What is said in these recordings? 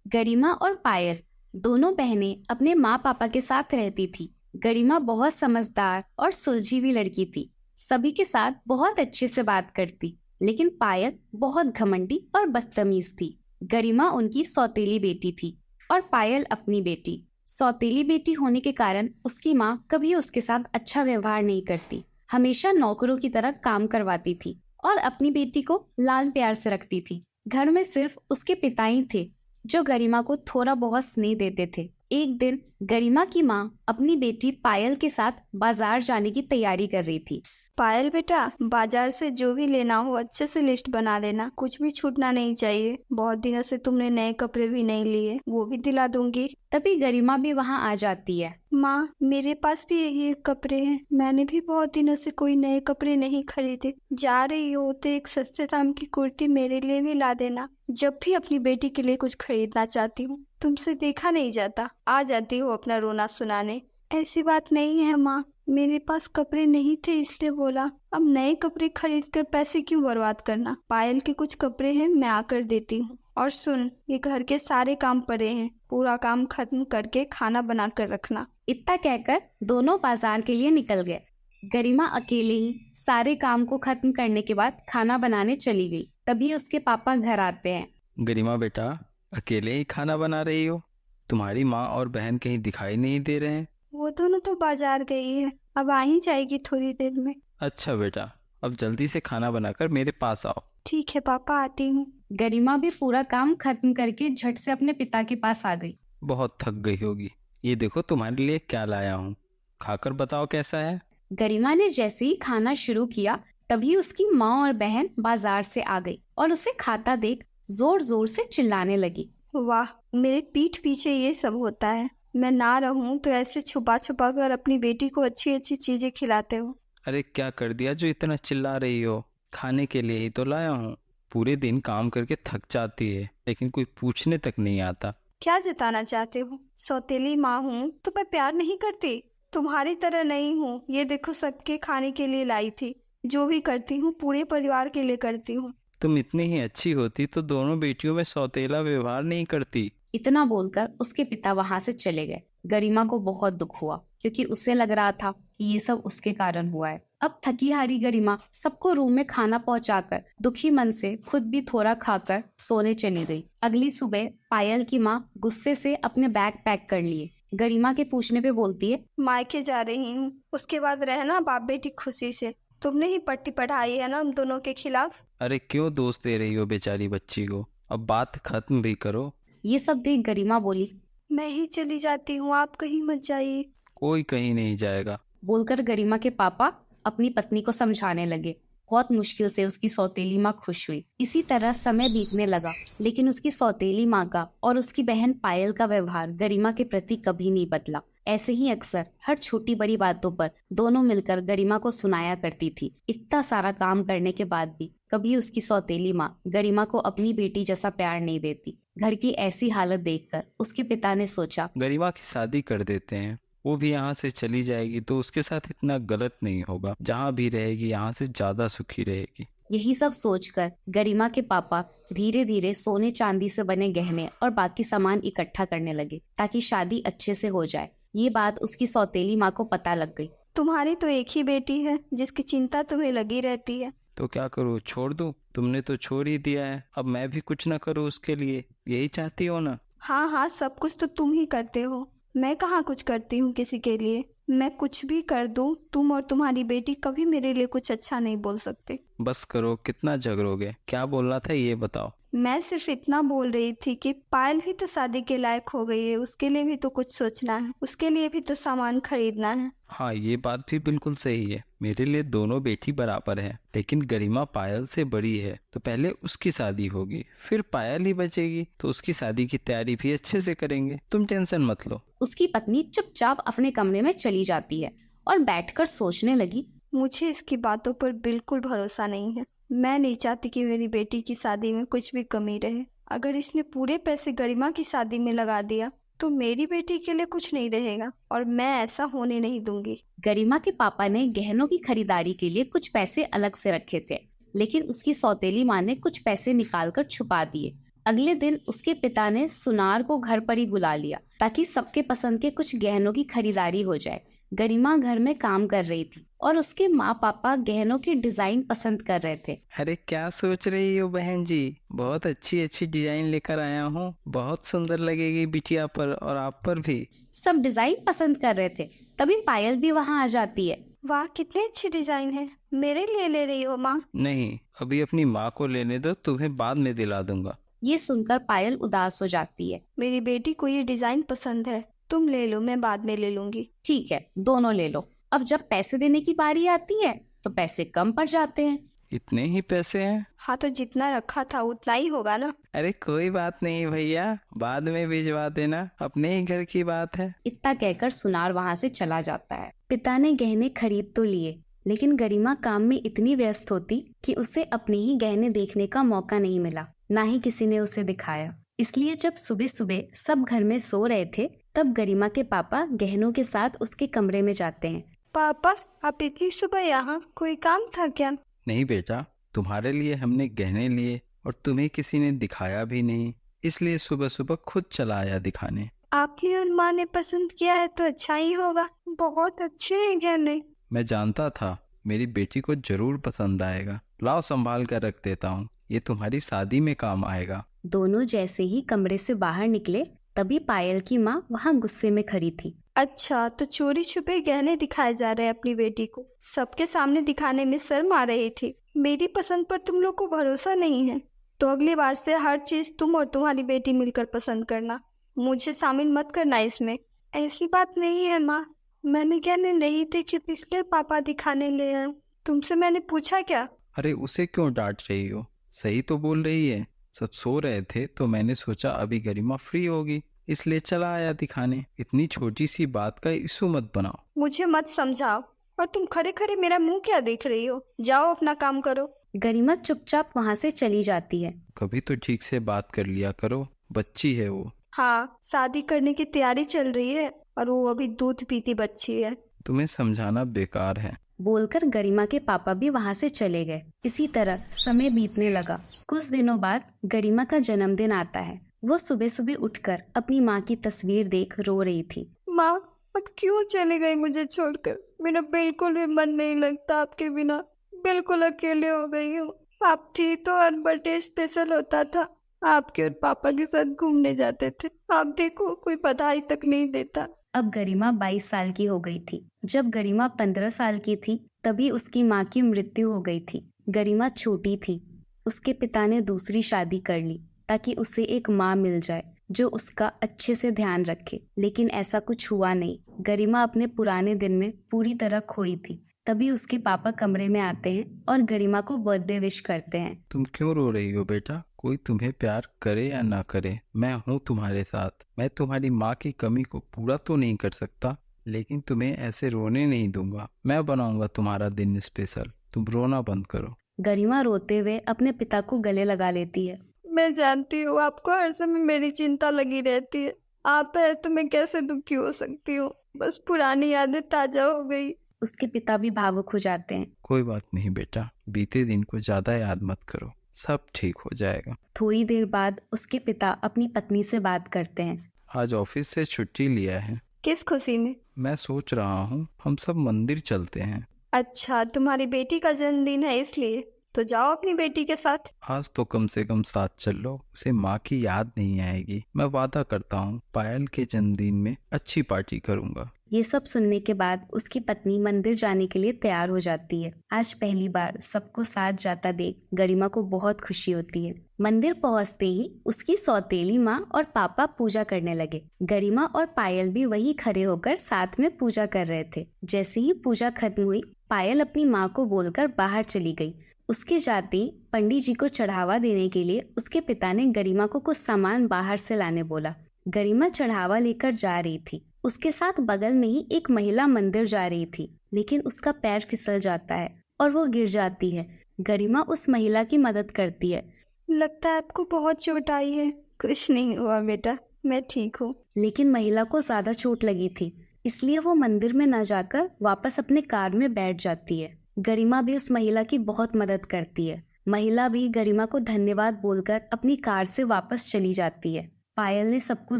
गरिमा और पायल दोनों बहनें अपने माँ पापा के साथ रहती थी। गरिमा बहुत समझदार और सुलझी हुई लड़की थी। सभी के साथ बहुत अच्छे से बात करती, लेकिन पायल बहुत घमंडी और बदतमीज थी। गरिमा उनकी सौतेली बेटी थी और पायल अपनी बेटी। सौतेली बेटी होने के कारण उसकी माँ कभी उसके साथ अच्छा व्यवहार नहीं करती, हमेशा नौकरों की तरह काम करवाती थी और अपनी बेटी को लाल प्यार से रखती थी। घर में सिर्फ उसके पिता ही थे जो गरिमा को थोड़ा बहुत स्नेह देते थे। एक दिन गरिमा की माँ अपनी बेटी पायल के साथ बाजार जाने की तैयारी कर रही थी। पायल बेटा, बाजार से जो भी लेना हो अच्छे से लिस्ट बना लेना, कुछ भी छूटना नहीं चाहिए। बहुत दिनों से तुमने नए कपड़े भी नहीं लिए, वो भी दिला दूंगी। तभी गरिमा भी वहाँ आ जाती है। माँ, मेरे पास भी यही कपड़े हैं, मैंने भी बहुत दिनों से कोई नए कपड़े नहीं खरीदे। जा रही हो तो एक सस्ते दाम की कुर्ती मेरे लिए भी ला देना। जब भी अपनी बेटी के लिए कुछ खरीदना चाहती हूँ तुमसे देखा नहीं जाता, आ जाती हो अपना रोना सुनाने। ऐसी बात नहीं है माँ, मेरे पास कपड़े नहीं थे इसलिए बोला। अब नए कपड़े खरीद कर पैसे क्यों बर्बाद करना। पायल के कुछ कपड़े हैं, मैं आकर देती हूँ। और सुन, ये घर के सारे काम पड़े हैं, पूरा काम खत्म करके खाना बना कर रखना। इतना कहकर दोनों बाजार के लिए निकल गए। गरिमा अकेले ही सारे काम को खत्म करने के बाद खाना बनाने चली गई। तभी उसके पापा घर आते हैं। गरिमा बेटा, अकेले ही खाना बना रही हो? तुम्हारी माँ और बहन कहीं दिखाई नहीं दे रहे हैं? वो दोनों तो बाजार गई है, अब आ ही जाएगी थोड़ी देर में। अच्छा बेटा, अब जल्दी से खाना बनाकर मेरे पास आओ। ठीक है पापा, आती हूँ। गरिमा भी पूरा काम खत्म करके झट से अपने पिता के पास आ गई। बहुत थक गई होगी, ये देखो तुम्हारे लिए क्या लाया हूँ, खाकर बताओ कैसा है। गरिमा ने जैसे ही खाना शुरू किया तभी उसकी माँ और बहन बाजार से आ गई और उसे खाता देख जोर जोर से चिल्लाने लगी। वाह, मेरे पीठ पीछे ये सब होता है। मैं ना रहूं तो ऐसे छुपा छुपा कर अपनी बेटी को अच्छी अच्छी चीजें खिलाते हो। अरे क्या कर दिया जो इतना चिल्ला रही हो? खाने के लिए ही तो लाया हूँ। पूरे दिन काम करके थक जाती है लेकिन कोई पूछने तक नहीं आता। क्या जताना चाहते हो? सौतेली माँ हूँ तो मैं प्यार नहीं करती? तुम्हारी तरह नहीं हूँ। ये देखो, सबके खाने के लिए लाई थी। जो भी करती हूँ पूरे परिवार के लिए करती हूँ। तुम इतनी ही अच्छी होती तो दोनों बेटियों में सौतेला व्यवहार नहीं करती। इतना बोलकर उसके पिता वहां से चले गए। गरिमा को बहुत दुख हुआ क्योंकि उसे लग रहा था कि ये सब उसके कारण हुआ है। अब थकी हारी गरिमा सबको रूम में खाना पहुंचाकर दुखी मन से खुद भी थोड़ा खाकर सोने चली गई। अगली सुबह पायल की माँ गुस्से से अपने बैग पैक कर लिए। गरिमा के पूछने पे बोलती है, मायके जा रही हूँ, उसके बाद रहना बाप बेटी खुशी से। तुमने ही पट्टी पढ़ाई है ना हम दोनों के खिलाफ। अरे क्यों दोष दे रही हो बेचारी बच्ची को? अब बात खत्म भी करो। ये सब देख गरिमा बोली, मैं ही चली जाती हूँ, आप कहीं मत जाइए। कोई कहीं नहीं जाएगा। बोलकर गरिमा के पापा अपनी पत्नी को समझाने लगे। बहुत मुश्किल से उसकी सौतेली माँ खुश हुई। इसी तरह समय बीतने लगा, लेकिन उसकी सौतेली माँ का और उसकी बहन पायल का व्यवहार गरिमा के प्रति कभी नहीं बदला। ऐसे ही अक्सर हर छोटी बड़ी बातों पर दोनों मिलकर गरिमा को सुनाया करती थी। इतना सारा काम करने के बाद भी कभी उसकी सौतेली माँ गरिमा को अपनी बेटी जैसा प्यार नहीं देती। घर की ऐसी हालत देखकर उसके पिता ने सोचा, गरिमा की शादी कर देते हैं, वो भी यहाँ से चली जाएगी तो उसके साथ इतना गलत नहीं होगा। जहाँ भी रहेगी यहाँ से ज्यादा सुखी रहेगी। यही सब सोचकर गरिमा के पापा धीरे धीरे सोने चांदी से बने गहने और बाकी सामान इकट्ठा करने लगे ताकि शादी अच्छे से हो जाए। ये बात उसकी सौतेली माँ को पता लग गई। तुम्हारी तो एक ही बेटी है जिसकी चिंता तुम्हें लगी रहती है। तो क्या करूँ, छोड़ दूँ? तुमने तो छोड़ ही दिया है, अब मैं भी कुछ न करूँ उसके लिए, यही चाहती हो ना? हाँ हाँ, सब कुछ तो तुम ही करते हो, मैं कहाँ कुछ करती हूँ किसी के लिए। मैं कुछ भी कर दूँ, तुम और तुम्हारी बेटी कभी मेरे लिए कुछ अच्छा नहीं बोल सकते। बस करो, कितना झगड़ोगे? क्या बोलना था ये बताओ। मैं सिर्फ इतना बोल रही थी कि पायल भी तो शादी के लायक हो गई है, उसके लिए भी तो कुछ सोचना है, उसके लिए भी तो सामान खरीदना है। हाँ, ये बात भी बिल्कुल सही है। मेरे लिए दोनों बेटी बराबर है, लेकिन गरिमा पायल से बड़ी है तो पहले उसकी शादी होगी, फिर पायल ही बचेगी तो उसकी शादी की तैयारी भी अच्छे से करेंगे। तुम टेंशन मत लो। उसकी पत्नी चुपचाप अपने कमरे में चली जाती है और बैठकर सोचने लगी, मुझे इसकी बातों पर बिल्कुल भरोसा नहीं है। मैं नहीं चाहती कि मेरी बेटी की शादी में कुछ भी कमी रहे। अगर इसने पूरे पैसे गरिमा की शादी में लगा दिया तो मेरी बेटी के लिए कुछ नहीं रहेगा और मैं ऐसा होने नहीं दूंगी। गरिमा के पापा ने गहनों की खरीदारी के लिए कुछ पैसे अलग से रखे थे, लेकिन उसकी सौतेली माँ ने कुछ पैसे निकालकर छुपा दिए अगले दिन उसके पिता ने सुनार को घर पर ही बुला लिया ताकि सबके पसंद के कुछ गहनों की खरीदारी हो जाए। गरिमा घर में काम कर रही थी और उसके माँ पापा गहनों की डिजाइन पसंद कर रहे थे। अरे क्या सोच रही हो बहन जी, बहुत अच्छी अच्छी डिजाइन लेकर आया हूँ, बहुत सुंदर लगेगी बिटिया पर और आप पर भी। सब डिजाइन पसंद कर रहे थे, तभी पायल भी वहाँ आ जाती है। वाह, कितने अच्छे डिजाइन है, मेरे लिए ले रही हो माँ? नहीं, अभी अपनी माँ को लेने दो, तुम्हें बाद में दिला दूंगा। ये सुनकर पायल उदास हो जाती है। मेरी बेटी को ये डिजाइन पसंद है, तुम ले लो, मैं बाद में ले लूंगी। ठीक है, दोनों ले लो। अब जब पैसे देने की बारी आती है तो पैसे कम पड़ जाते हैं। इतने ही पैसे हैं? हाँ, तो जितना रखा था उतना ही होगा ना। अरे कोई बात नहीं भैया, बाद में भिजवा देना, अपने ही घर की बात है। इतना कहकर सुनार वहाँ से चला जाता है। पिता ने गहने खरीद तो लिए, लेकिन गरिमा काम में इतनी व्यस्त होती कि उसे अपने ही गहने देखने का मौका नहीं मिला, ना ही किसी ने उसे दिखाया। इसलिए जब सुबह सुबह सब घर में सो रहे थे, तब गरिमा के पापा गहनों के साथ उसके कमरे में जाते हैं। पापा, आप इतनी सुबह यहाँ, कोई काम था क्या? नहीं बेटा, तुम्हारे लिए हमने गहने लिए और तुम्हें किसी ने दिखाया भी नहीं, इसलिए सुबह सुबह खुद चला आया दिखाने। आपकी और माँ ने पसंद किया है तो अच्छा ही होगा, बहुत अच्छे हैं गहने। मैं जानता था मेरी बेटी को जरूर पसंद आएगा, लाओ संभाल कर रख देता हूँ, ये तुम्हारी शादी में काम आएगा। दोनों जैसे ही कमरे से बाहर निकले, तभी पायल की माँ वहाँ गुस्से में खड़ी थी। अच्छा, तो चोरी छुपे गहने दिखाए जा रहे हैं अपनी बेटी को, सबके सामने दिखाने में शर्म आ रही थी। मेरी पसंद पर तुम लोग को भरोसा नहीं है, तो अगली बार से हर चीज तुम और तुम्हारी बेटी मिलकर पसंद करना, मुझे शामिल मत करना इसमें। ऐसी बात नहीं है माँ, मैंने गहने नहीं देखे इसलिए पापा दिखाने ले आए, तुमसे मैंने पूछा क्या? अरे उसे क्यों डांट रही हो, सही तो बोल रही है। सब सो रहे थे तो मैंने सोचा अभी गरिमा फ्री होगी, इसलिए चला आया दिखाने। इतनी छोटी सी बात का इशू मत बनाओ। मुझे मत समझाओ, और तुम खड़े खड़े मेरा मुंह क्या देख रही हो, जाओ अपना काम करो। गरिमा चुपचाप वहाँ से चली जाती है। कभी तो ठीक से बात कर लिया करो, बच्ची है वो। हाँ, शादी करने की तैयारी चल रही है और वो अभी दूध पीती बच्ची है। तुम्हें समझाना बेकार है। बोलकर गरिमा के पापा भी वहाँ से चले गए। इसी तरह समय बीतने लगा। कुछ दिनों बाद गरिमा का जन्मदिन आता है। वो सुबह सुबह उठकर अपनी माँ की तस्वीर देख रो रही थी। माँ, अब क्यों चली गई मुझे छोड़कर? मेरा बिल्कुल भी मन नहीं लगता आपके बिना, बिल्कुल अकेले हो गई हूँ। आप थी तो हर बर्थडे स्पेशल होता था, आपके और पापा के साथ घूमने जाते थे। आप देखो, कोई बधाई तक नहीं देता। अब गरिमा 22 साल की हो गई थी। जब गरिमा 15 साल की थी, तभी उसकी माँ की मृत्यु हो गई थी। गरिमा छोटी थी। उसके पिता ने दूसरी शादी कर ली ताकि उसे एक माँ मिल जाए जो उसका अच्छे से ध्यान रखे, लेकिन ऐसा कुछ हुआ नहीं। गरिमा अपने पुराने दिन में पूरी तरह खोई थी। तभी उसके पापा कमरे में आते हैं और गरिमा को बर्थडे विश करते हैं। तुम क्यों रो रही हो बेटा? कोई तुम्हें प्यार करे या ना करे, मैं हूँ तुम्हारे साथ। मैं तुम्हारी माँ की कमी को पूरा तो नहीं कर सकता, लेकिन तुम्हें ऐसे रोने नहीं दूंगा। मैं बनाऊंगा तुम्हारा दिन स्पेशल, तुम रोना बंद करो। गरिमा रोते हुए अपने पिता को गले लगा लेती है। मैं जानती हूँ आपको हर समय मेरी चिंता लगी रहती है, आप है तो मैं कैसे दुखी हो सकती हूँ। बस पुरानी यादें ताजा हो गई। उसके पिता भी भावुक हो जाते हैं। कोई बात नहीं बेटा, बीते दिन को ज्यादा याद मत करो, सब ठीक हो जाएगा। थोड़ी देर बाद उसके पिता अपनी पत्नी से बात करते हैं। आज ऑफिस से छुट्टी लिया है। किस खुशी में? मैं सोच रहा हूँ हम सब मंदिर चलते हैं। अच्छा, तुम्हारी बेटी का जन्मदिन है इसलिए, तो जाओ अपनी बेटी के साथ। आज तो कम से कम साथ चल लो, उसे माँ की याद नहीं आएगी। मैं वादा करता हूँ पायल के जन्मदिन में अच्छी पार्टी करूँगा। ये सब सुनने के बाद उसकी पत्नी मंदिर जाने के लिए तैयार हो जाती है। आज पहली बार सबको साथ जाता देख गरिमा को बहुत खुशी होती है। मंदिर पहुंचते ही उसकी सौतेली माँ और पापा पूजा करने लगे। गरिमा और पायल भी वही खड़े होकर साथ में पूजा कर रहे थे। जैसे ही पूजा खत्म हुई, पायल अपनी माँ को बोलकर बाहर चली गई। उसके जाते ही पंडित जी को चढ़ावा देने के लिए उसके पिता ने गरिमा को कुछ सामान बाहर से लाने बोला। गरिमा चढ़ावा लेकर जा रही थी। उसके साथ बगल में ही एक महिला मंदिर जा रही थी, लेकिन उसका पैर फिसल जाता है और वो गिर जाती है। गरिमा उस महिला की मदद करती है। लगता है आपको बहुत चोट आई है। कुछ नहीं हुआ बेटा, मैं ठीक हूँ। लेकिन महिला को ज्यादा चोट लगी थी, इसलिए वो मंदिर में न जाकर वापस अपने कार में बैठ जाती है। गरिमा भी उस महिला की बहुत मदद करती है। महिला भी गरिमा को धन्यवाद बोलकर अपनी कार से वापस चली जाती है। पायल ने सब कुछ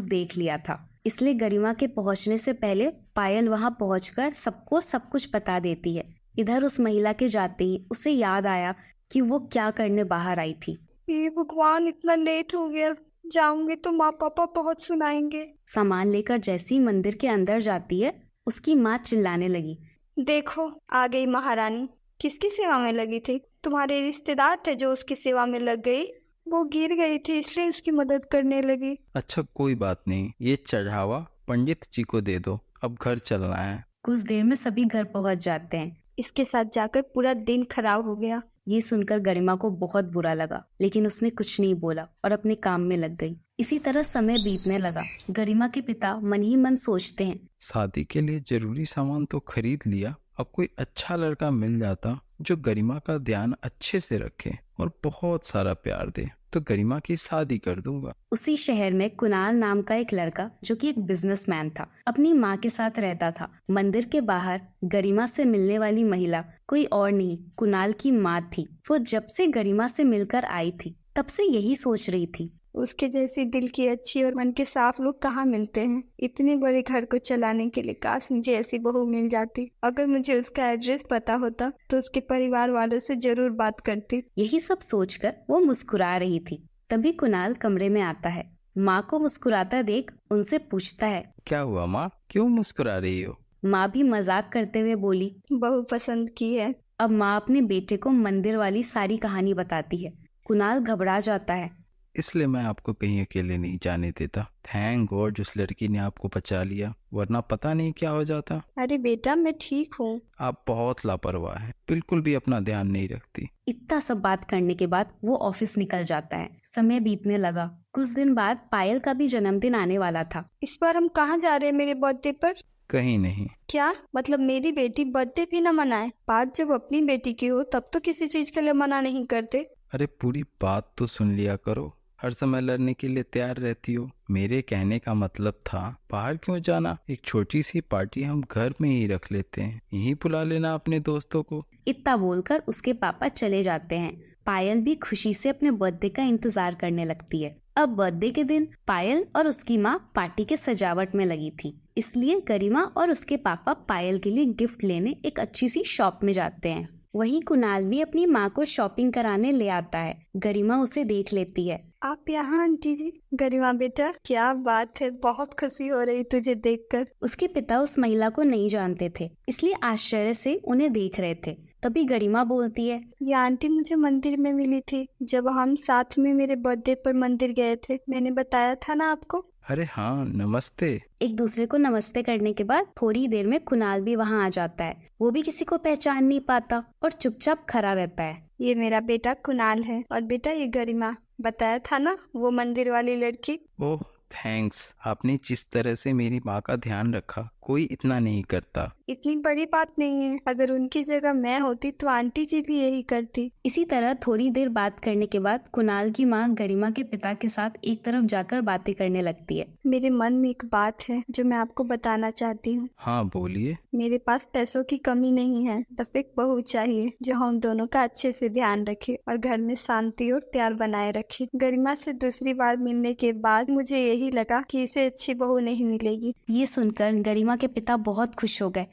देख लिया था, इसलिए गरिमा के पहुंचने से पहले पायल वहां पहुंचकर सबको सब कुछ बता देती है। इधर उस महिला के जाते ही उसे याद आया कि वो क्या करने बाहर आई थी। ये भगवान, इतना लेट हो गया, जाऊंगी तो माँ पापा बहुत सुनाएंगे। सामान लेकर जैसे ही मंदिर के अंदर जाती है, उसकी माँ चिल्लाने लगी, देखो आ गई महारानी। किसकी सेवा में लगी थी? तुम्हारे रिश्तेदार थे जो उसकी सेवा में लग गई। वो गिर गई थी इसलिए उसकी मदद करने लगी। अच्छा कोई बात नहीं, ये चढ़ावा पंडित जी को दे दो, अब घर चलना है। कुछ देर में सभी घर पहुंच जाते हैं। इसके साथ जाकर पूरा दिन खराब हो गया। ये सुनकर गरिमा को बहुत बुरा लगा, लेकिन उसने कुछ नहीं बोला और अपने काम में लग गई। इसी तरह समय बीतने लगा। गरिमा के पिता मन ही मन सोचते हैं, शादी के लिए जरूरी सामान तो खरीद लिया, अब कोई अच्छा लड़का मिल जाता जो गरिमा का ध्यान अच्छे से रखे और बहुत सारा प्यार दे तो गरिमा की शादी कर दूंगा। उसी शहर में कुणाल नाम का एक लड़का, जो कि एक बिजनेसमैन था, अपनी माँ के साथ रहता था। मंदिर के बाहर गरिमा से मिलने वाली महिला कोई और नहीं, कुणाल की माँ थी। वो जब से गरिमा से मिलकर आई थी तब से यही सोच रही थी, उसके जैसी दिल की अच्छी और मन के साफ लोग कहाँ मिलते हैं। इतने बड़े घर को चलाने के लिए काश मुझे ऐसी बहू मिल जाती। अगर मुझे उसका एड्रेस पता होता तो उसके परिवार वालों से जरूर बात करती। यही सब सोचकर वो मुस्कुरा रही थी। तभी कुणाल कमरे में आता है। माँ को मुस्कुराता देख उनसे पूछता है, क्या हुआ माँ, क्यों मुस्कुरा रही हो? माँ भी मजाक करते हुए बोली, बहू पसंद की है। अब माँ अपने बेटे को मंदिर वाली सारी कहानी बताती है। कुणाल घबरा जाता है। इसलिए मैं आपको कहीं अकेले नहीं जाने देता। थैंक गॉड उस लड़की ने आपको बचा लिया, वरना पता नहीं क्या हो जाता। अरे बेटा मैं ठीक हूँ। आप बहुत लापरवाह हैं, बिल्कुल भी अपना ध्यान नहीं रखती। इतना सब बात करने के बाद वो ऑफिस निकल जाता है। समय बीतने लगा। कुछ दिन बाद पायल का भी जन्मदिन आने वाला था। इस बार हम कहाँ जा रहे हैं मेरे बर्थडे पर? कहीं नहीं। क्या मतलब मेरी बेटी बर्थडे भी न मनाए? बात जब अपनी बेटी की हो तब तो किसी चीज के लिए मना नहीं करते। अरे पूरी बात तो सुन लिया करो, हर समय लड़ने के लिए तैयार रहती हो। मेरे कहने का मतलब था बाहर क्यों जाना, एक छोटी सी पार्टी हम घर में ही रख लेते हैं, यहीं बुला लेना अपने दोस्तों को। इतना बोलकर उसके पापा चले जाते हैं। पायल भी खुशी से अपने बर्थडे का इंतजार करने लगती है। अब बर्थडे के दिन पायल और उसकी माँ पार्टी के सजावट में लगी थी, इसलिए गरिमा और उसके पापा पायल के लिए गिफ्ट लेने एक अच्छी सी शॉप में जाते हैं। वहीं कुणाल भी अपनी माँ को शॉपिंग कराने ले आता है। गरिमा उसे देख लेती है। आप यहाँ आंटी जी? गरिमा बेटा क्या बात है, बहुत खुशी हो रही तुझे देखकर। उसके पिता उस महिला को नहीं जानते थे, इसलिए आश्चर्य से उन्हें देख रहे थे। तभी गरिमा बोलती है, ये आंटी मुझे मंदिर में मिली थी जब हम साथ में मेरे बर्थडे पर मंदिर गए थे। मैंने बताया था ना आपको। अरे हाँ नमस्ते। एक दूसरे को नमस्ते करने के बाद थोड़ी देर में कुणाल भी वहाँ आ जाता है। वो भी किसी को पहचान नहीं पाता और चुपचाप खड़ा रहता है। ये मेरा बेटा कुणाल है और बेटा ये गरिमा, बताया था ना वो मंदिर वाली लड़की। ओह थैंक्स, आपने जिस तरह से मेरी माँ का ध्यान रखा कोई इतना नहीं करता। इतनी बड़ी बात नहीं है, अगर उनकी जगह मैं होती तो आंटी जी भी यही करती। इसी तरह थोड़ी देर बात करने के बाद कुणाल की माँ गरिमा के पिता के साथ एक तरफ जाकर बातें करने लगती है। मेरे मन में एक बात है जो मैं आपको बताना चाहती हूँ। हाँ बोलिए। मेरे पास पैसों की कमी नहीं है, बस एक बहू चाहिए जो हम दोनों का अच्छे से ध्यान रखे और घर में शांति और प्यार बनाए रखे। गरिमा से दूसरी बार मिलने के बाद मुझे यही लगा कि इसे अच्छी बहू नहीं मिलेगी। ये सुनकर गरिमा के पिता बहुत खुश हो गए।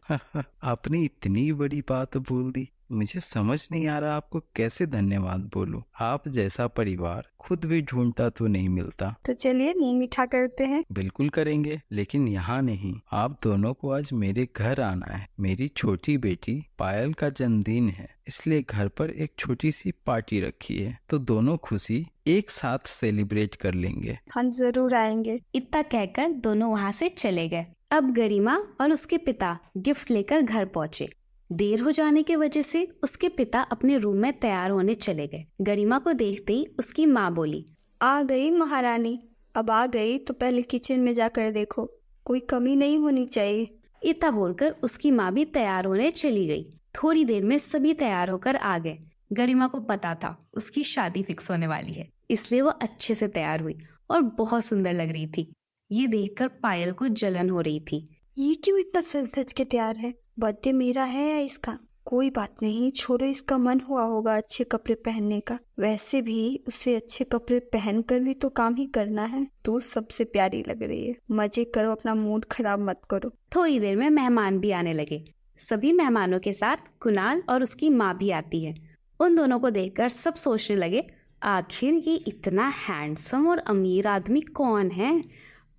आपने इतनी बड़ी बात बोल दी, मुझे समझ नहीं आ रहा आपको कैसे धन्यवाद बोलूं। आप जैसा परिवार खुद भी ढूंढता तो नहीं मिलता। तो चलिए मुंह मीठा करते हैं। बिल्कुल करेंगे, लेकिन यहाँ नहीं। आप दोनों को आज मेरे घर आना है। मेरी छोटी बेटी पायल का जन्मदिन है, इसलिए घर पर एक छोटी सी पार्टी रखी है, तो दोनों खुशी एक साथ सेलिब्रेट कर लेंगे। हम जरूर आएंगे। इतना कहकर दोनों वहाँ से चले गए। अब गरिमा और उसके पिता गिफ्ट लेकर घर पहुँचे। देर हो जाने की वजह से उसके पिता अपने रूम में तैयार होने चले गए। गरिमा को देखते ही उसकी माँ बोली, आ गई महारानी। अब आ गई तो पहले किचन में जाकर देखो, कोई कमी नहीं होनी चाहिए। इतना बोलकर उसकी माँ भी तैयार होने चली गई। थोड़ी देर में सभी तैयार होकर आ गए। गरिमा को पता था उसकी शादी फिक्स होने वाली है, इसलिए वो अच्छे से तैयार हुई और बहुत सुंदर लग रही थी। ये देखकर पायल को जलन हो रही थी। ये क्यों इतना सज धज के तैयार है? बर्थडे मेरा है या इसका? कोई बात नहीं, छोड़ो, इसका मन हुआ होगा अच्छे कपड़े पहनने का। वैसे भी उसे अच्छे कपड़े पहन कर भी तो काम ही करना है। तू सबसे प्यारी लग रही है, मजे करो, अपना मूड खराब मत करो। थोड़ी देर में मेहमान भी आने लगे। सभी मेहमानों के साथ कुणाल और उसकी माँ भी आती है। उन दोनों को देखकर सब सोचने लगे, आखिर ये इतना हैंडसम और अमीर आदमी कौन है।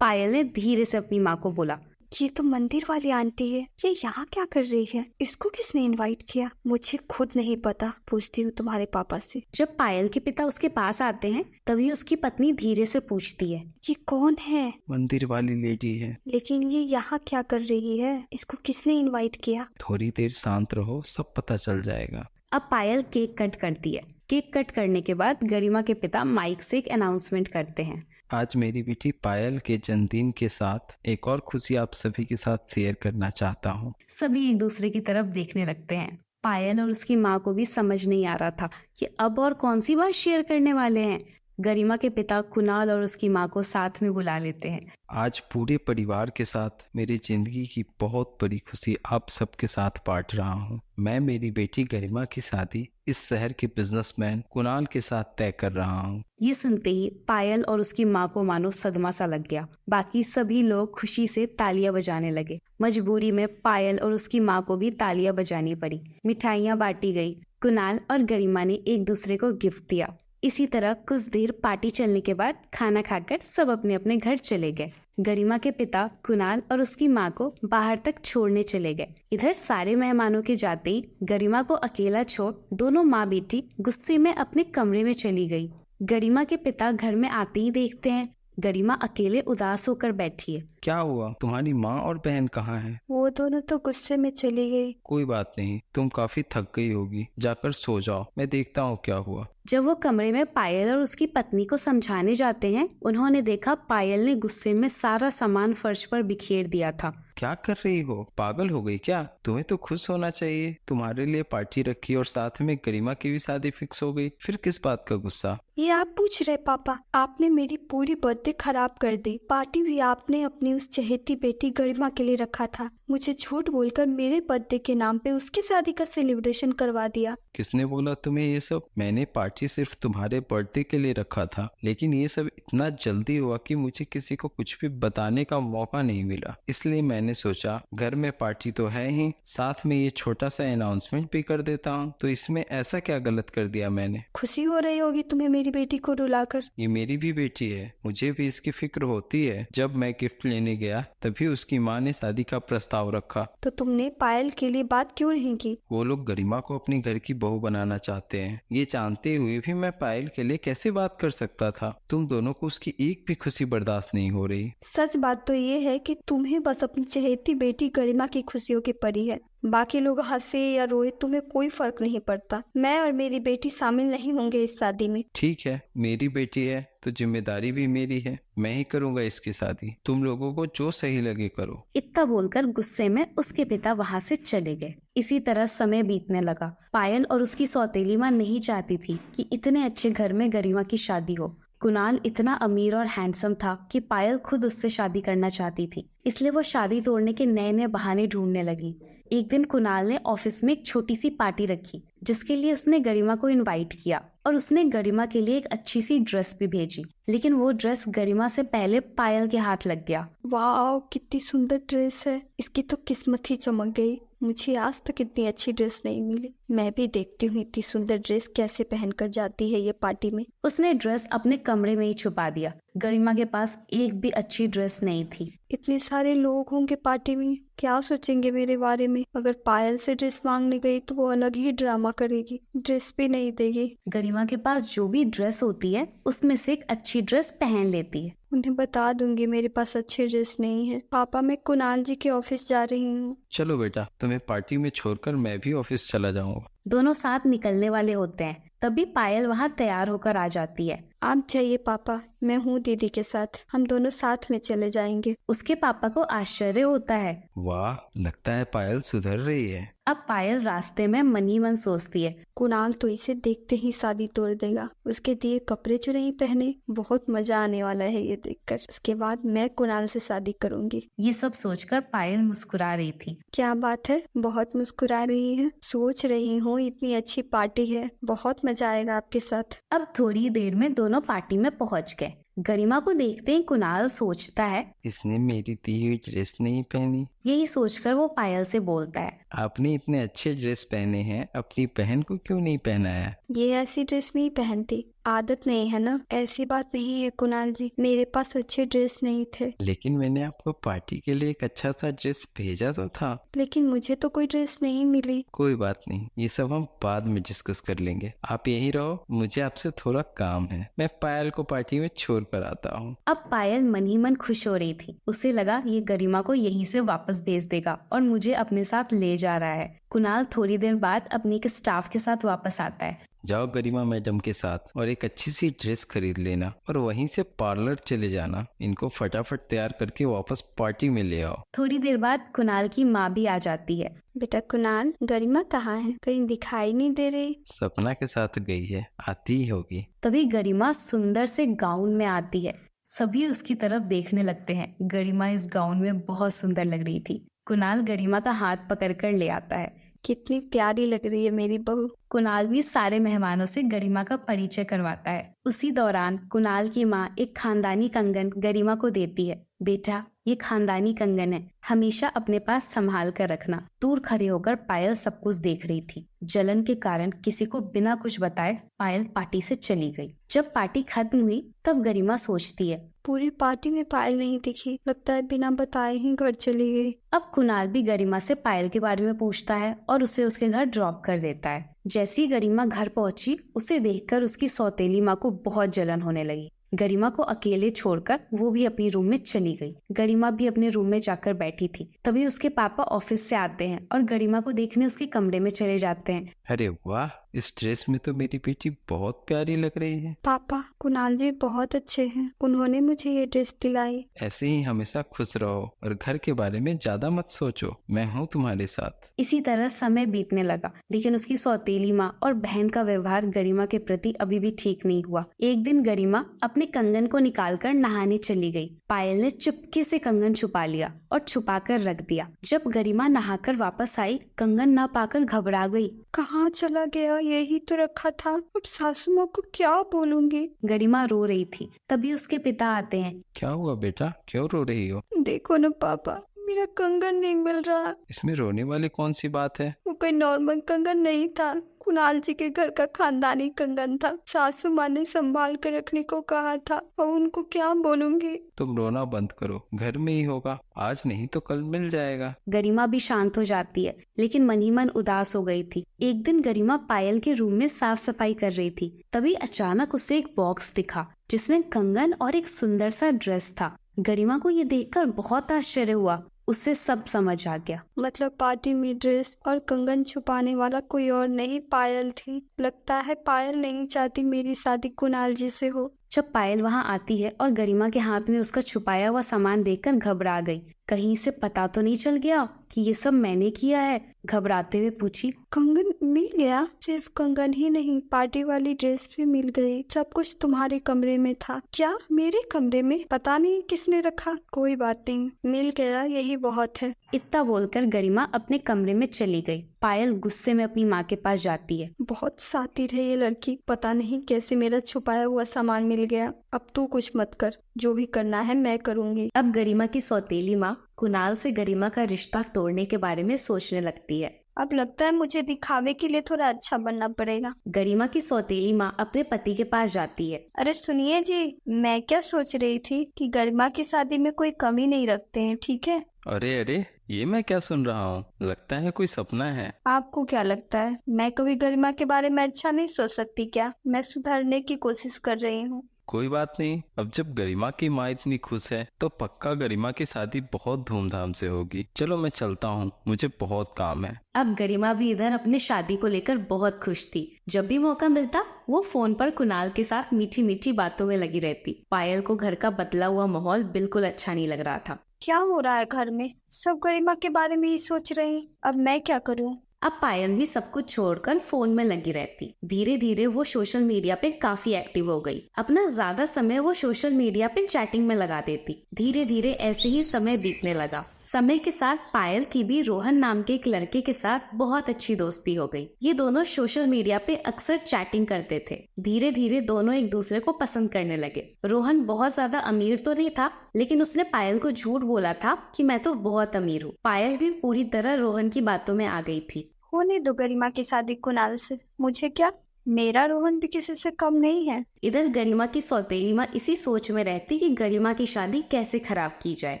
पायल ने धीरे से अपनी माँ को बोला, ये तो मंदिर वाली आंटी है, ये यहाँ क्या कर रही है? इसको किसने इनवाइट किया? मुझे खुद नहीं पता, पूछती हूँ तुम्हारे पापा से। जब पायल के पिता उसके पास आते हैं तभी उसकी पत्नी धीरे से पूछती है, ये कौन है? मंदिर वाली लेडी है। लेकिन ये यहाँ क्या कर रही है? इसको किसने इनवाइट किया? थोड़ी देर शांत रहो, सब पता चल जाएगा। अब पायल केक कट करती है। केक कट करने के बाद गरिमा के पिता माइक से एक अनाउंसमेंट करते हैं, आज मेरी बेटी पायल के जन्मदिन के साथ एक और खुशी आप सभी के साथ शेयर करना चाहता हूँ। सभी एक दूसरे की तरफ देखने लगते हैं। पायल और उसकी माँ को भी समझ नहीं आ रहा था कि अब और कौन सी बात शेयर करने वाले हैं। गरिमा के पिता कुणाल और उसकी माँ को साथ में बुला लेते हैं। आज पूरे परिवार के साथ मेरी जिंदगी की बहुत बड़ी खुशी आप सबके साथ बांट रहा हूँ। मैं मेरी बेटी गरिमा की शादी इस शहर के बिजनेसमैन कुणाल के साथ तय कर रहा हूँ। ये सुनते ही पायल और उसकी माँ को मानो सदमा सा लग गया। बाकी सभी लोग खुशी से तालियां बजाने लगे। मजबूरी में पायल और उसकी माँ को भी तालियां बजानी पड़ी। मिठाइयाँ बांटी गई। कुणाल और गरिमा ने एक दूसरे को गिफ्ट दिया। इसी तरह कुछ देर पार्टी चलने के बाद खाना खाकर सब अपने अपने घर चले गए। गरिमा के पिता कुणाल और उसकी माँ को बाहर तक छोड़ने चले गए। इधर सारे मेहमानों के जाते ही गरिमा को अकेला छोड़ दोनों माँ बेटी गुस्से में अपने कमरे में चली गई। गरिमा के पिता घर में आते ही देखते हैं गरिमा अकेले उदास होकर बैठी है। क्या हुआ? तुम्हारी माँ और बहन कहाँ हैं? वो दोनों तो गुस्से में चली गई। कोई बात नहीं, तुम काफी थक गई होगी, जाकर सो जाओ, मैं देखता हूँ क्या हुआ। जब वो कमरे में पायल और उसकी पत्नी को समझाने जाते हैं, उन्होंने देखा पायल ने गुस्से में सारा सामान फर्श पर बिखेर दिया था। क्या कर रही हो? पागल हो गई क्या? तुम्हें तो खुश होना चाहिए, तुम्हारे लिए पार्टी रखी और साथ में गरिमा की भी शादी फिक्स हो गई, फिर किस बात का गुस्सा? ये आप पूछ रहे पापा? आपने मेरी पूरी बर्थडे खराब कर दी। पार्टी भी आपने अपनी उस चहेती बेटी गरिमा के लिए रखा था। मुझे झूठ बोलकर मेरे बर्थडे के नाम पे उसकी शादी का सेलिब्रेशन करवा दिया। किसने बोला तुम्हें ये सब? मैंने पार्टी सिर्फ तुम्हारे बर्थडे के लिए रखा था, लेकिन ये सब इतना जल्दी हुआ कि मुझे किसी को कुछ भी बताने का मौका नहीं मिला। इसलिए मैंने सोचा घर में पार्टी तो है ही, साथ में ये छोटा सा अनाउंसमेंट भी कर देता हूँ। तो इसमें ऐसा क्या गलत कर दिया मैंने? खुशी हो रही होगी तुम्हें मेरी बेटी को रुलाकर। ये मेरी भी बेटी है, मुझे भी इसकी फिक्र होती है। जब मैं गिफ्ट लेने गया तभी उसकी माँ ने शादी का प्रस्ताव रखा। तो तुमने पायल के लिए बात क्यों नहीं की? वो लोग गरिमा को अपनी घर की बहू बनाना चाहते हैं। ये जानते हुए भी मैं पायल के लिए कैसे बात कर सकता था? तुम दोनों को उसकी एक भी खुशी बर्दाश्त नहीं हो रही। सच बात तो ये है कि तुम्हें बस अपनी चहेती बेटी गरिमा की खुशियों की पड़ी है। बाकी लोग हंसे या रोए तुम्हें कोई फर्क नहीं पड़ता। मैं और मेरी बेटी शामिल नहीं होंगे इस शादी में। ठीक है, मेरी बेटी है तो जिम्मेदारी भी मेरी है, मैं ही करूंगा इसकी शादी। तुम लोगों को जो सही लगे करो। इतना बोलकर गुस्से में उसके पिता वहाँ से चले गए। इसी तरह समय बीतने लगा। पायल और उसकी सौतेली माँ नहीं चाहती थी कि इतने अच्छे घर में गरिमा की शादी हो। कुणाल इतना अमीर और हैंडसम था कि पायल खुद उससे शादी करना चाहती थी, इसलिए वो शादी तोड़ने के नए नए बहाने ढूंढने लगी। एक दिन कुणाल ने ऑफिस में एक छोटी सी पार्टी रखी जिसके लिए उसने गरिमा को इनवाइट किया और उसने गरिमा के लिए एक अच्छी सी ड्रेस भी भेजी, लेकिन वो ड्रेस गरिमा से पहले पायल के हाथ लग गया। वाह, कितनी सुंदर ड्रेस है। इसकी तो किस्मत ही चमक गई। मुझे आज तक इतनी अच्छी ड्रेस नहीं मिली। मैं भी देखती हूँ इतनी सुंदर ड्रेस कैसे पहनकर जाती है ये पार्टी में। उसने ड्रेस अपने कमरे में ही छुपा दिया। गरिमा के पास एक भी अच्छी ड्रेस नहीं थी। इतने सारे लोग होंगे पार्टी में, क्या सोचेंगे मेरे बारे में? अगर पायल से ड्रेस मांगने गई तो वो अलग ही ड्रामा करेगी, ड्रेस भी नहीं देगी। गरिमा के पास जो भी ड्रेस होती है उसमें से एक अच्छी ड्रेस पहन लेती है। उन्हें बता दूंगी मेरे पास अच्छी ड्रेस नहीं है। पापा, मैं कुणाल जी के ऑफिस जा रही हूँ। चलो बेटा, तुम्हें पार्टी में छोड़कर मैं भी ऑफिस चला जाऊंगा। दोनों साथ निकलने वाले होते हैं, तभी पायल वहाँ तैयार होकर आ जाती है। आप जाइए पापा, मैं हूँ दीदी के साथ, हम दोनों साथ में चले जाएंगे। उसके पापा को आश्चर्य होता है। वाह, लगता है पायल सुधर रही है। अब पायल रास्ते में मन ही मन सोचती है, कुणाल तो इसे देखते ही शादी तोड़ देगा। उसके दिए कपड़े जो नहीं पहने, बहुत मजा आने वाला है ये देखकर। उसके बाद मैं कुणाल से शादी करूंगी। ये सब सोचकर पायल मुस्कुरा रही थी। क्या बात है, बहुत मुस्कुरा रही है। सोच रही हूँ इतनी अच्छी पार्टी है, बहुत मजा आएगा आपके साथ। अब थोड़ी देर में दोनों पार्टी में पहुंच गए। गरिमा को देखते ही कुणाल सोचता है, इसने मेरी दी हुई ड्रेस नहीं पहनी। यही सोचकर वो पायल से बोलता है, आपने इतने अच्छे ड्रेस पहने हैं, अपनी बहन को क्यों नहीं पहनाया? ये ऐसी ड्रेस नहीं पहनती, आदत नहीं है ना। ऐसी बात नहीं है कुणाल जी, मेरे पास अच्छे ड्रेस नहीं थे। लेकिन मैंने आपको पार्टी के लिए एक अच्छा सा ड्रेस भेजा तो था। लेकिन मुझे तो कोई ड्रेस नहीं मिली। कोई बात नहीं, ये सब हम बाद में डिस्कस कर लेंगे। आप यहीं रहो, मुझे आपसे थोड़ा काम है। मैं पायल को पार्टी में छोड़ कर आता हूँ। अब पायल मन ही मन खुश हो रही थी। उसे लगा ये गरिमा को यहीं से वापस भेज देगा और मुझे अपने साथ ले जा रहा है। कुणाल थोड़ी देर बाद अपने के स्टाफ के साथ वापस आता है। जाओ गरिमा मैडम के साथ और एक अच्छी सी ड्रेस खरीद लेना और वहीं से पार्लर चले जाना। इनको फटाफट तैयार करके वापस पार्टी में ले आओ। थोड़ी देर बाद कुणाल की माँ भी आ जाती है। बेटा कुणाल, गरिमा कहाँ है? कहीं दिखाई नहीं दे रही। सपना के साथ गई है, आती ही होगी। तभी गरिमा सुंदर से गाउन में आती है। सभी उसकी तरफ देखने लगते हैं। गरिमा इस गाउन में बहुत सुंदर लग रही थी। कुणाल गरिमा का हाथ पकड़कर ले आता है। कितनी प्यारी लग रही है मेरी बहू। कुणाल भी सारे मेहमानों से गरिमा का परिचय करवाता है। उसी दौरान कुणाल की माँ एक खानदानी कंगन गरिमा को देती है। बेटा, ये खानदानी कंगन है, हमेशा अपने पास संभाल कर रखना। दूर खड़े होकर पायल सब कुछ देख रही थी। जलन के कारण किसी को बिना कुछ बताए पायल पार्टी से चली गई। जब पार्टी खत्म हुई तब गरिमा सोचती है, पूरी पार्टी में पायल नहीं दिखी, लगता है बिना बताए ही घर चली गई। अब कुणाल भी गरिमा से पायल के बारे में पूछता है और उसे उसके घर ड्रॉप कर देता है। जैसे ही गरिमा घर पहुंची, उसे देखकर उसकी सौतेली माँ को बहुत जलन होने लगी। गरिमा को अकेले छोड़कर वो भी अपनी रूम में चली गई। गरिमा भी अपने रूम में जाकर बैठी थी। तभी उसके पापा ऑफिस से आते हैं और गरिमा को देखने उसके कमरे में चले जाते हैं। अरे वाह, इस ड्रेस में तो मेरी बेटी बहुत प्यारी लग रही है। पापा, कुणाल जी बहुत अच्छे हैं, उन्होंने मुझे ये ड्रेस दिलाई। ऐसे ही हमेशा खुश रहो और घर के बारे में ज्यादा मत सोचो, मैं हूँ तुम्हारे साथ। इसी तरह समय बीतने लगा, लेकिन उसकी सौतेली माँ और बहन का व्यवहार गरिमा के प्रति अभी भी ठीक नहीं हुआ। एक दिन गरिमा अपने कंगन को निकालकर नहाने चली गई। पायल ने चुपके से कंगन छुपा लिया और छुपा कर रख दिया। जब गरिमा नहाकर वापस आई, कंगन न पाकर घबरा गई। कहाँ चला गया? यही तो रखा था। अब सासू माँ को क्या बोलूंगी? गरिमा रो रही थी। तभी उसके पिता आते हैं। क्या हुआ बेटा, क्यों रो रही हो? देखो न पापा, मेरा कंगन नहीं मिल रहा। इसमें रोने वाली कौन सी बात है? वो कोई नॉर्मल कंगन नहीं था, कुणाल जी के घर का खानदानी कंगन था। सासू माँ ने संभाल कर रखने को कहा था और उनको क्या बोलूंगी? तुम रोना बंद करो, घर में ही होगा, आज नहीं तो कल मिल जाएगा। गरिमा भी शांत हो जाती है, लेकिन मन ही मन उदास हो गई थी। एक दिन गरिमा पायल के रूम में साफ सफाई कर रही थी। तभी अचानक उसे एक बॉक्स दिखा जिसमें कंगन और एक सुंदर सा ड्रेस था। गरिमा को ये देखकर बहुत आश्चर्य हुआ। उससे सब समझ आ गया। मतलब पार्टी में ड्रेस और कंगन छुपाने वाला कोई और नहीं, पायल थी। लगता है पायल नहीं चाहती मेरी शादी कुणाल जी से हो। जब पायल वहाँ आती है और गरिमा के हाथ में उसका छुपाया हुआ सामान देखकर घबरा गई। कहीं से पता तो नहीं चल गया कि ये सब मैंने किया है? घबराते हुए पूछी। कंगन मिल गया? सिर्फ कंगन ही नहीं, पार्टी वाली ड्रेस भी मिल गई। सब कुछ तुम्हारे कमरे में था। क्या मेरे कमरे में? पता नहीं किसने रखा। कोई बात नहीं, मिल गया, यही बहुत है। इतना बोलकर गरिमा अपने कमरे में चली गई। पायल गुस्से में अपनी माँ के पास जाती है। बहुत शातिर है ये लड़की, पता नहीं कैसे मेरा छुपाया हुआ सामान मिल गया। अब तू कुछ मत कर, जो भी करना है मैं करूँगी। अब गरिमा की सौतेली माँ कुणाल से गरिमा का रिश्ता तोड़ने के बारे में सोचने लगती है। अब लगता है मुझे दिखावे के लिए थोड़ा अच्छा बनना पड़ेगा। गरिमा की सौतेली माँ अपने पति के पास जाती है। अरे सुनिए जी, मैं क्या सोच रही थी कि गरिमा की शादी में कोई कमी नहीं रखते हैं, ठीक है? अरे अरे, ये मैं क्या सुन रहा हूँ? लगता है कोई सपना है। आपको क्या लगता है मैं कभी गरिमा के बारे में अच्छा नहीं सोच सकती क्या? मैं सुधारने की कोशिश कर रही हूँ। कोई बात नहीं, अब जब गरिमा की माँ इतनी खुश है तो पक्का गरिमा की शादी बहुत धूमधाम से होगी। चलो मैं चलता हूँ, मुझे बहुत काम है। अब गरिमा भी इधर अपनी शादी को लेकर बहुत खुश थी। जब भी मौका मिलता वो फोन पर कुणाल के साथ मीठी मीठी बातों में लगी रहती। पायल को घर का बदला हुआ माहौल बिल्कुल अच्छा नहीं लग रहा था। क्या हो रहा है घर में? सब गरिमा के बारे में ही सोच रहे हैं। अब मैं क्या करूं? अब पायल भी सब कुछ छोड़कर फोन में लगी रहती। धीरे धीरे वो सोशल मीडिया पे काफी एक्टिव हो गई। अपना ज्यादा समय वो सोशल मीडिया पे चैटिंग में लगा देती। धीरे धीरे ऐसे ही समय बीतने लगा। समय के साथ पायल की भी रोहन नाम के एक लड़के के साथ बहुत अच्छी दोस्ती हो गई। ये दोनों सोशल मीडिया पे अक्सर चैटिंग करते थे। धीरे धीरे दोनों एक दूसरे को पसंद करने लगे। रोहन बहुत ज्यादा अमीर तो नहीं था, लेकिन उसने पायल को झूठ बोला था कि मैं तो बहुत अमीर हूँ। पायल भी पूरी तरह रोहन की बातों में आ गई थी। होने दो गरिमा की शादी कुणाल से, मुझे क्या, मेरा रोहन भी किसी से कम नहीं है। इधर गरिमा की सौतेली माँ इसी सोच में रहती कि गरिमा की शादी कैसे खराब की जाए।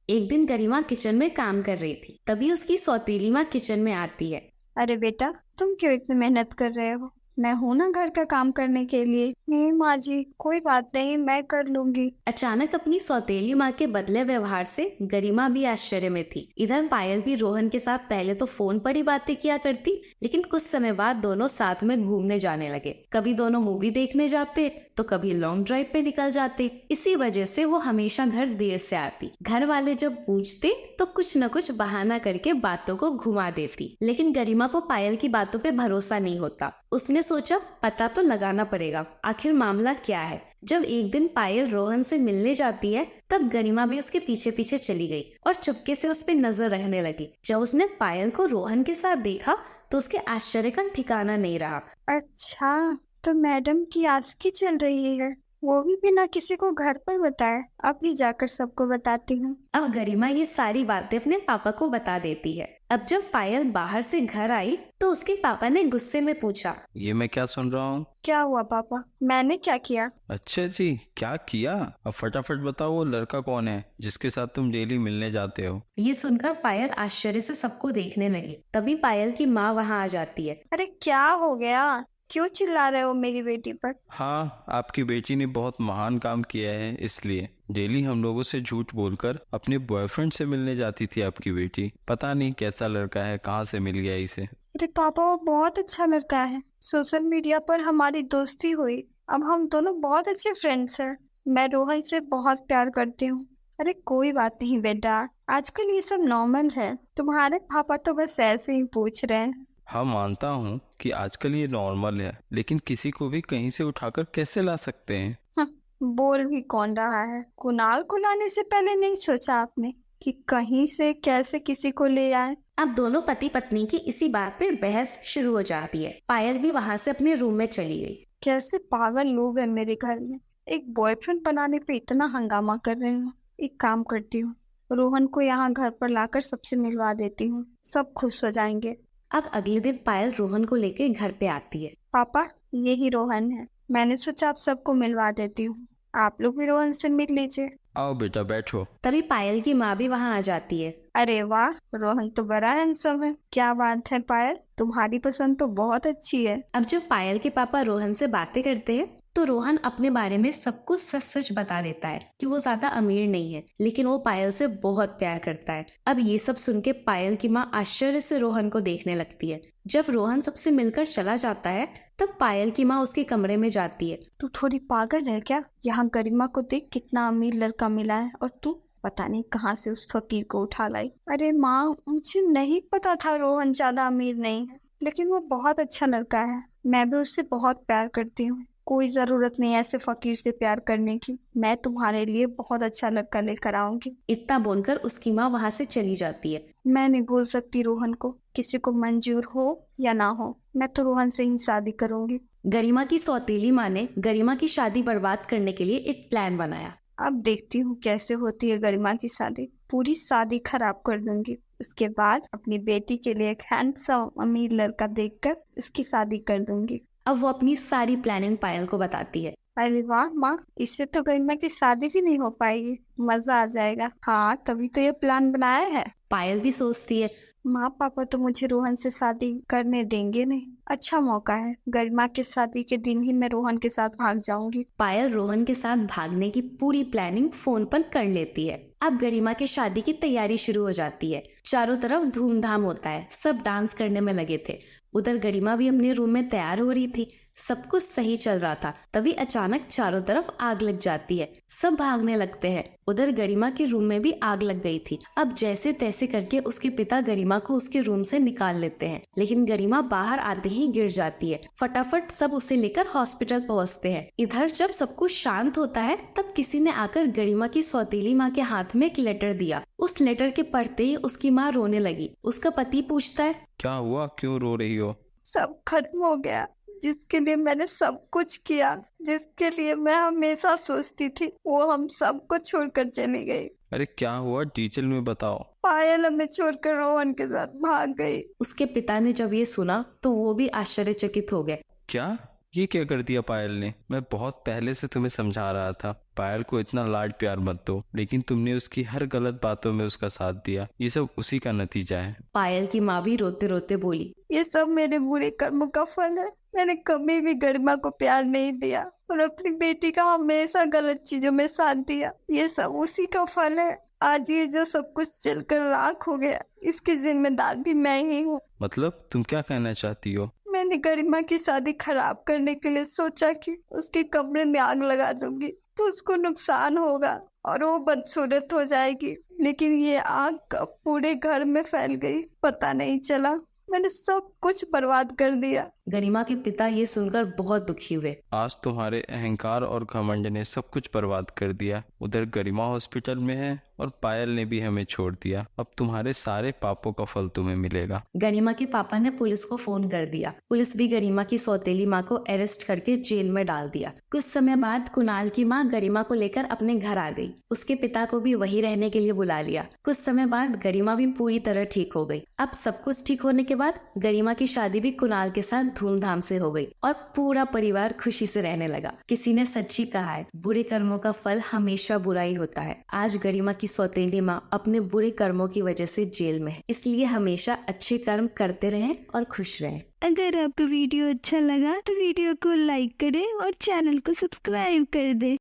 एक दिन गरिमा किचन में काम कर रही थी, तभी उसकी सौतेली माँ किचन में आती है। अरे बेटा, तुम क्यों इतनी मेहनत कर रहे हो? मैं हूँ ना घर का काम करने के लिए। नहीं माँ जी, कोई बात नहीं, मैं कर लूंगी। अचानक अपनी सौतेली माँ के बदले व्यवहार से गरिमा भी आश्चर्य में थी। इधर पायल भी रोहन के साथ पहले तो फोन पर ही बातें किया करती, लेकिन कुछ समय बाद दोनों साथ में घूमने जाने लगे। कभी दोनों मूवी देखने जाते तो कभी लॉन्ग ड्राइव पे निकल जाते। इसी वजह से वो हमेशा घर देर से आती। घर वाले जब पूछते तो कुछ न कुछ बहाना करके बातों को घुमा देती। लेकिन गरिमा को पायल की बातों पे भरोसा नहीं होता। उसने सोचा पता तो लगाना पड़ेगा, आखिर मामला क्या है। जब एक दिन पायल रोहन से मिलने जाती है, तब गरिमा भी उसके पीछे पीछे चली गई और चुपके से उस पर नजर रखने लगी। जब उसने पायल को रोहन के साथ देखा तो उसके आश्चर्य का ठिकाना नहीं रहा। अच्छा, तो मैडम की आस्की चल रही है, वो भी बिना किसी को घर पर बताए। अभी जाकर सबको बताती हूँ। अब गरिमा ये सारी बातें अपने पापा को बता देती है। अब जब पायल बाहर से घर आई तो उसके पापा ने गुस्से में पूछा, ये मैं क्या सुन रहा हूँ? क्या हुआ पापा? मैंने क्या किया? अच्छा जी, क्या किया? अब फटाफट बताओ, वो लड़का कौन है जिसके साथ तुम डेली मिलने जाते हो? ये सुनकर पायल आश्चर्य से सबको देखने लगी। तभी पायल की माँ वहाँ आ जाती है। अरे क्या हो गया? क्यों चिल्ला रहे हो मेरी बेटी पर? हाँ, आपकी बेटी ने बहुत महान काम किया है, इसलिए डेली हम लोगों से झूठ बोलकर अपने बॉयफ्रेंड से मिलने जाती थी आपकी बेटी। पता नहीं कैसा लड़का है, कहाँ से मिल गया इसे। अरे पापा, वो बहुत अच्छा लड़का है। सोशल मीडिया पर हमारी दोस्ती हुई, अब हम दोनों बहुत अच्छे फ्रेंड्स हैं। मैं रोहन से बहुत प्यार करती हूँ। अरे कोई बात नहीं बेटा, आजकल ये सब नॉर्मल है। तुम्हारे पापा तो बस ऐसे ही पूछ रहे हैं। हाँ, मानता हूँ कि आजकल ये नॉर्मल है, लेकिन किसी को भी कहीं से उठाकर कैसे ला सकते हैं? बोल भी कौन रहा है? कुणाल को लाने से पहले नहीं सोचा आपने कि कहीं से कैसे किसी को ले आए? अब दोनों पति पत्नी की इसी बात पे बहस शुरू हो जाती है। पायल भी वहाँ से अपने रूम में चली गई। कैसे पागल लोग हैं मेरे घर में, एक बॉयफ्रेंड बनाने पे इतना हंगामा कर रहे हैं। एक काम करती हूँ, रोहन को यहाँ घर पर लाकर सबसे मिलवा देती हूँ, सब खुश हो जाएंगे। अब अगले दिन पायल रोहन को लेकर घर पे आती है। पापा, यही रोहन है। मैंने सोचा आप सबको मिलवा देती हूँ, आप लोग भी रोहन से मिल लीजिए। आओ बेटा, बैठो। तभी पायल की माँ भी वहाँ आ जाती है। अरे वाह, रोहन तो बड़ा हैंडसम है। क्या बात है पायल, तुम्हारी पसंद तो बहुत अच्छी है। अब जब पायल के पापा रोहन से बातें करते हैं तो रोहन अपने बारे में सब कुछ सच सच बता देता है कि वो ज्यादा अमीर नहीं है, लेकिन वो पायल से बहुत प्यार करता है। अब ये सब सुन के पायल की माँ आश्चर्य से रोहन को देखने लगती है। जब रोहन सबसे मिलकर चला जाता है तब पायल की माँ उसके कमरे में जाती है। तू थोड़ी पागल है क्या? यहाँ गरिमा को देख, कितना अमीर लड़का मिला है, और तू पता नहीं कहाँ से उस फकीर को उठा लाई। अरे माँ, मुझे नहीं पता था रोहन ज्यादा अमीर नहीं है, लेकिन वो बहुत अच्छा लड़का है। मैं भी उससे बहुत प्यार करती हूँ। कोई जरूरत नहीं ऐसे फकीर से प्यार करने की। मैं तुम्हारे लिए बहुत अच्छा लड़का लेकर आऊंगी। इतना बोलकर उसकी माँ वहाँ से चली जाती है। मैं नहीं बोल सकती रोहन को, किसी को मंजूर हो या ना हो, मैं तो रोहन से ही शादी करूंगी। गरिमा की सौतेली माँ ने गरिमा की शादी बर्बाद करने के लिए एक प्लान बनाया। अब देखती हूँ कैसे होती है गरिमा की शादी। पूरी शादी खराब कर दूंगी। उसके बाद अपनी बेटी के लिए एक हैंडसम अमीर लड़का देखकर इसकी शादी कर दूंगी। अब वो अपनी सारी प्लानिंग पायल को बताती है। अरे वाह माँ, इससे तो गरिमा की शादी भी नहीं हो पाएगी, मजा आ जाएगा। हाँ, तभी तो ये प्लान बनाया है। पायल भी सोचती है, माँ पापा तो मुझे रोहन से शादी करने देंगे नहीं। अच्छा मौका है, गरिमा के शादी के दिन ही मैं रोहन के साथ भाग जाऊंगी। पायल रोहन के साथ भागने की पूरी प्लानिंग फोन पर कर लेती है। अब गरिमा की शादी की तैयारी शुरू हो जाती है। चारों तरफ धूमधाम होता है, सब डांस करने में लगे थे। उधर गरिमा भी अपने रूम में तैयार हो रही थी। सब कुछ सही चल रहा था, तभी अचानक चारों तरफ आग लग जाती है। सब भागने लगते हैं। उधर गरिमा के रूम में भी आग लग गई थी। अब जैसे तैसे करके उसके पिता गरिमा को उसके रूम से निकाल लेते हैं, लेकिन गरिमा बाहर आते ही गिर जाती है। फटाफट सब उसे लेकर हॉस्पिटल पहुंचते हैं। इधर जब सब कुछ शांत होता है तब किसी ने आकर गरिमा की सौतेली माँ के हाथ में एक लेटर दिया। उस लेटर के पढ़ते ही उसकी माँ रोने लगी। उसका पति पूछता है, क्या हुआ, क्यों रो रही हो? सब खत्म हो गया। जिसके लिए मैंने सब कुछ किया, जिसके लिए मैं हमेशा सोचती थी, वो हम सबको छोड़कर चली गई। अरे क्या हुआ, डिटेल में बताओ। पायल हमें छोड़कर रोहन के साथ भाग गई। उसके पिता ने जब ये सुना तो वो भी आश्चर्यचकित हो गए। क्या, ये क्या कर दिया पायल ने? मैं बहुत पहले से तुम्हें समझा रहा था, पायल को इतना लाड प्यार मत दो, लेकिन तुमने उसकी हर गलत बातों में उसका साथ दिया। ये सब उसी का नतीजा है। पायल की माँ भी रोते रोते बोली, ये सब मेरे बुरे कर्मों का फल है। मैंने कभी भी गरिमा को प्यार नहीं दिया और अपनी बेटी का हमेशा गलत चीजों में साथ दिया। ये सब उसी का फल है। आज ये जो सब कुछ जलकर राख हो गया, इसकी जिम्मेदार भी मैं ही हूँ। मतलब तुम क्या कहना चाहती हो? मैंने गरिमा की शादी खराब करने के लिए सोचा कि उसके कमरे में आग लगा दूंगी तो उसको नुकसान होगा और वो बदसूरत हो जाएगी, लेकिन ये आग पूरे घर में फैल गई। पता नहीं चला, मैंने सब कुछ बर्बाद कर दिया। गरिमा के पिता ये सुनकर बहुत दुखी हुए। आज तुम्हारे अहंकार और घमंड ने सब कुछ बर्बाद कर दिया। उधर गरिमा हॉस्पिटल में है और पायल ने भी हमें छोड़ दिया। अब तुम्हारे सारे पापों का फल तुम्हें मिलेगा। गरिमा के पापा ने पुलिस को फोन कर दिया। पुलिस भी गरिमा की सौतेली माँ को अरेस्ट करके जेल में डाल दिया। कुछ समय बाद कुणाल की माँ गरिमा को लेकर अपने घर आ गई। उसके पिता को भी वही रहने के लिए बुला लिया। कुछ समय बाद गरिमा भी पूरी तरह ठीक हो गई। अब सब कुछ ठीक होने के बाद गरिमा की शादी भी कुणाल के साथ धूमधाम से हो गई और पूरा परिवार खुशी से रहने लगा। किसी ने सच्ची कहा है, बुरे कर्मों का फल हमेशा बुरा ही होता है। आज गरिमा की सौतेली माँ अपने बुरे कर्मों की वजह से जेल में है, इसलिए हमेशा अच्छे कर्म करते रहें और खुश रहें। अगर आपको वीडियो अच्छा लगा तो वीडियो को लाइक करें और चैनल को सब्सक्राइब कर दें।